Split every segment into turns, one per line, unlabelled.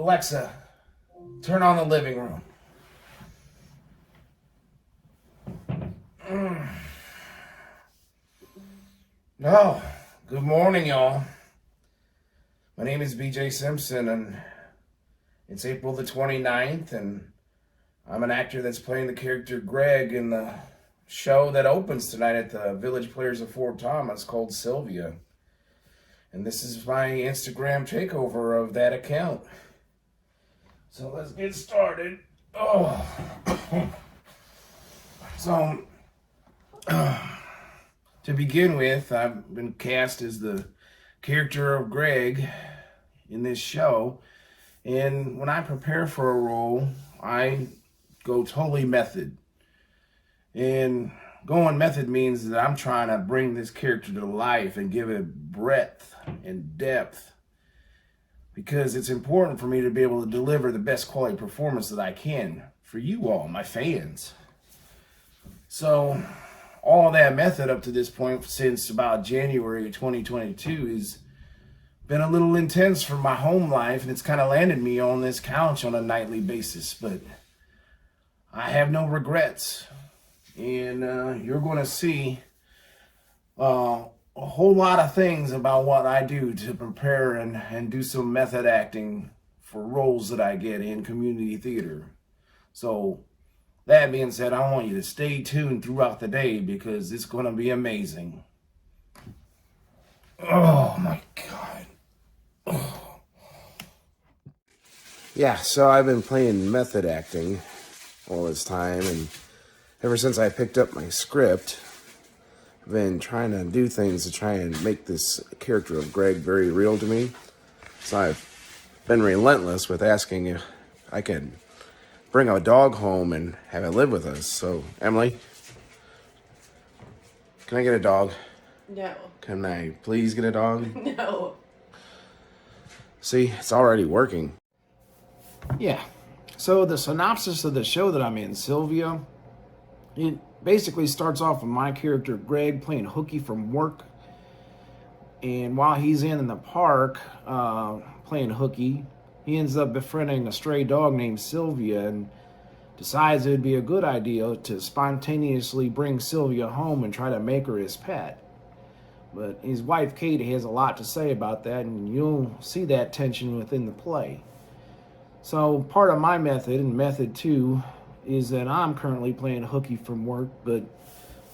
Alexa, turn on the living room. Oh, good morning, y'all. My name is BJ Simpson, and it's April the 29th, and I'm an actor that's playing the character Greg in the show that opens tonight at the Village Players of Fort Thomas called Sylvia. And this is my Instagram takeover of that account. So let's get started. Oh. So, to begin with, I've been cast as the character of Greg in this show. And when I prepare for a role, I go totally method. And going method means that I'm trying to bring this character to life and give it breadth and depth, because it's important for me to be able to deliver the best quality performance that I can for you all, my fans. So all that method up to this point, since about January 2022, has been a little intense for my home life, and it's kind of landed me on this couch on a nightly basis. But I have no regrets, and you're going to see a whole lot of things about what I do to prepare and do some method acting for roles that I get in community theater. So that being said, I want you to stay tuned throughout the day, because it's going to be amazing. Oh my God. Oh. Yeah, so I've been playing method acting all this time, and ever since I picked up my script, I've been trying to do things to try and make this character of Greg very real to me. So I've been relentless with asking if I can bring a dog home and have it live with us. So, Emily, can I get a dog?
No.
Can I please get a dog?
No.
See, it's already working. Yeah. So the synopsis of the show that I'm in, Sylvia, it basically starts off with my character Greg playing hooky from work. And while he's in the park playing hooky, he ends up befriending a stray dog named Sylvia and decides it would be a good idea to spontaneously bring Sylvia home and try to make her his pet. But his wife Katie has a lot to say about that, and you'll see that tension within the play. So part of my method, and method 2, is that I'm currently playing hooky from work, but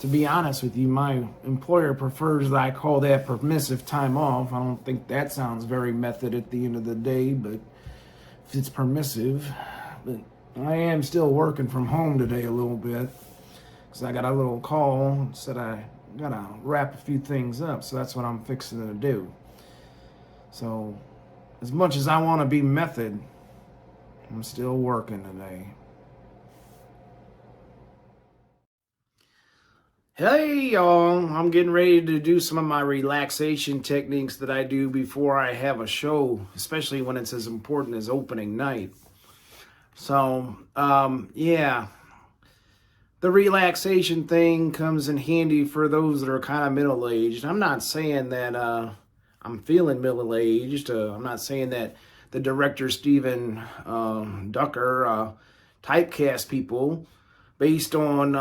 to be honest with you, my employer prefers that I call that permissive time off. I don't think that sounds very method at the end of the day, but if it's permissive. But I am still working from home today a little bit, because I got a little call and said I gotta wrap a few things up, so that's what I'm fixing to do. So as much as I want to be method, I'm still working today. Hey y'all, I'm getting ready to do some of my relaxation techniques that I do before I have a show, especially when it's as important as opening night. So, yeah, the relaxation thing comes in handy for those that are kind of middle-aged. I'm not saying that I'm feeling middle-aged. I'm not saying that the director Steven Ducker typecast people based on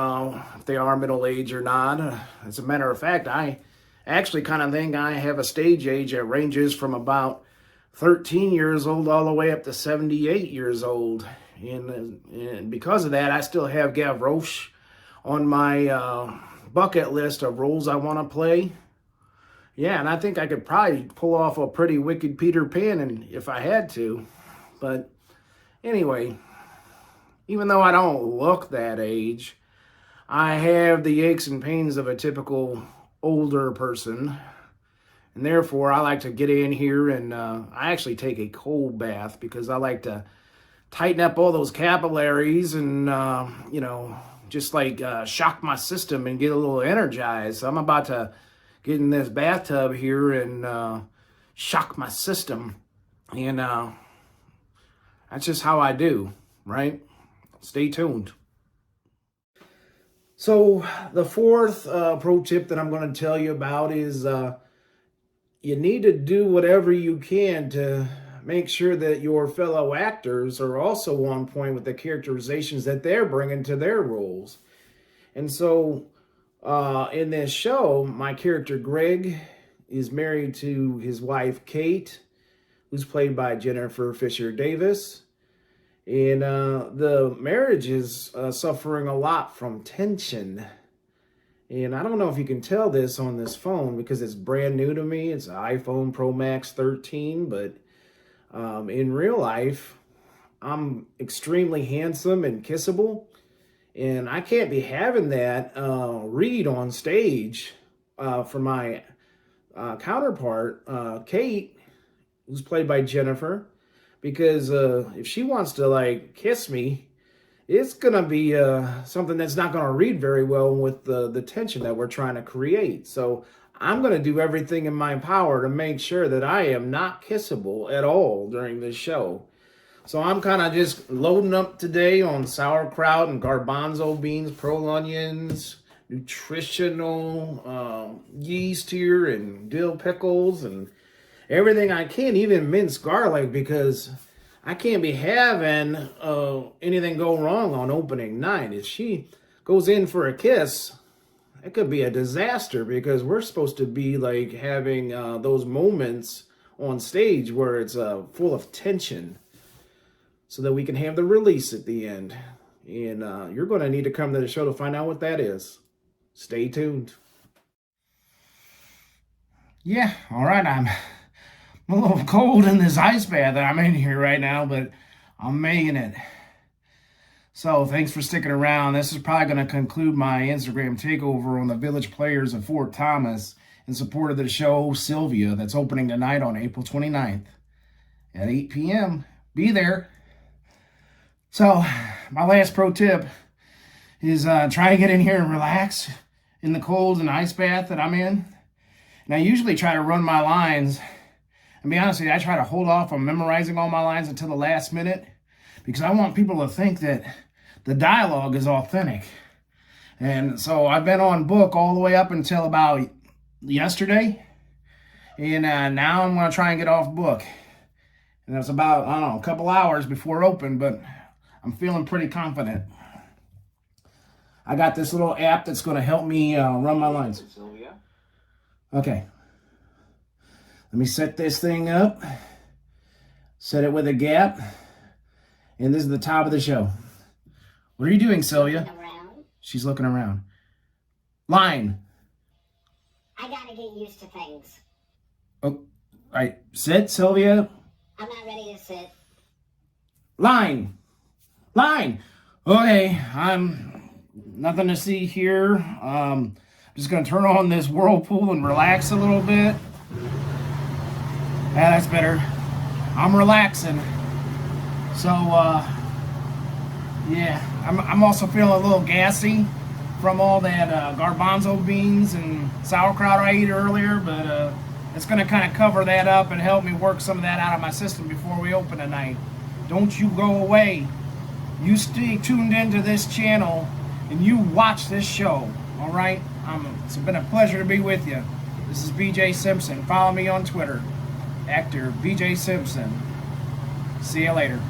if they are middle-aged or not. As a matter of fact, I actually kind of think I have a stage age that ranges from about 13 years old all the way up to 78 years old. And because of that, I still have Gavroche on my bucket list of roles I want to play. Yeah, and I think I could probably pull off a pretty wicked Peter Pan if I had to. But anyway, even though I don't look that age, I have the aches and pains of a typical older person. And therefore, I like to get in here and I actually take a cold bath, because I like to tighten up all those capillaries and, just like shock my system and get a little energized. So I'm about to get in this bathtub here and shock my system. And that's just how I do, right? Stay tuned. So the fourth pro tip that I'm going to tell you about is you need to do whatever you can to make sure that your fellow actors are also on point with the characterizations that they're bringing to their roles. And so in this show, my character Greg is married to his wife Kate, who's played by Jennifer Fisher Davis. And the marriage is suffering a lot from tension. And I don't know if you can tell this on this phone because it's brand new to me. It's an iPhone Pro Max 13, but in real life, I'm extremely handsome and kissable. And I can't be having that read on stage for my counterpart, Kate, who's played by Jennifer, because if she wants to like kiss me, it's gonna be something that's not gonna read very well with the tension that we're trying to create. So I'm gonna do everything in my power to make sure that I am not kissable at all during this show. So I'm kind of just loading up today on sauerkraut and garbanzo beans, pearl onions, nutritional yeast here, and dill pickles, and everything I can, even minced garlic, because I can't be having anything go wrong on opening night. If she goes in for a kiss, it could be a disaster, because we're supposed to be like having those moments on stage where it's full of tension, so that we can have the release at the end. And you're going to need to come to the show to find out what that is. Stay tuned. Yeah, all right, I'm a little cold in this ice bath that I'm in here right now, but I'm making it. So thanks for sticking around. This is probably going to conclude my Instagram takeover on the Village Players of Fort Thomas in support of the show Sylvia that's opening tonight on April 29th at 8 p.m. Be there. So my last pro tip is try to get in here and relax in the cold and ice bath that I'm in. And I usually try to run my lines. And be honest with you, I try to hold off on memorizing all my lines until the last minute, because I want people to think that the dialogue is authentic. And so I've been on book all the way up until about yesterday. And now I'm going to try and get off book. And that's about, I don't know, a couple hours before open, but I'm feeling pretty confident. I got this little app that's going to help me run my lines.
Sylvia.
Okay. Let me set this thing up. Set it with a gap. And this is the top of the show. What are you doing, Sylvia?
Looking around.
She's looking around. Line.
I gotta get used to things.
Oh, all right. Sit, Sylvia.
I'm not ready to sit.
Line. Line. Okay, I'm nothing to see here. I'm just gonna turn on this whirlpool and relax a little bit. Yeah, that's better. I'm relaxing. So, yeah, I'm also feeling a little gassy from all that garbanzo beans and sauerkraut I ate earlier, but it's gonna kind of cover that up and help me work some of that out of my system before we open tonight. Don't you go away. You stay tuned into this channel and you watch this show, all right? It's been a pleasure to be with you. This is BJ Simpson. Follow me on Twitter, actor BJ Simpson. See you later.